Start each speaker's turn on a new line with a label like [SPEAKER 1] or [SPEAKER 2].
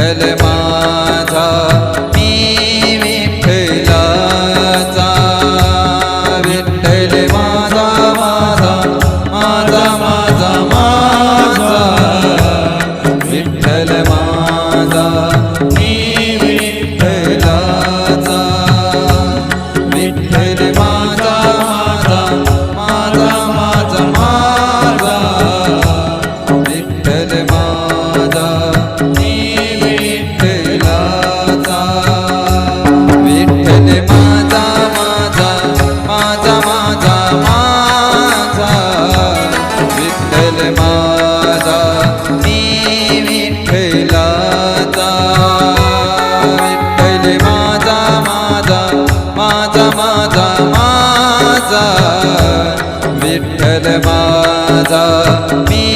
[SPEAKER 1] विठ्ठल माझा मी विठ्ठलाचा विठ्ठल माझा माझा माझा माझा माझा विठ्ठल माझा मी विठ्ठलाचा विठ्ठल माझा माझा माझा माझा विठ्ठल माझा मी विठ्ठलाचा विठ्ठल माझा माझा माझा माझा विठ्ठल माझा मी विठ्ठलाचा विठ्ठल माझा माझा माझा माझा विठ्ठल माझा मी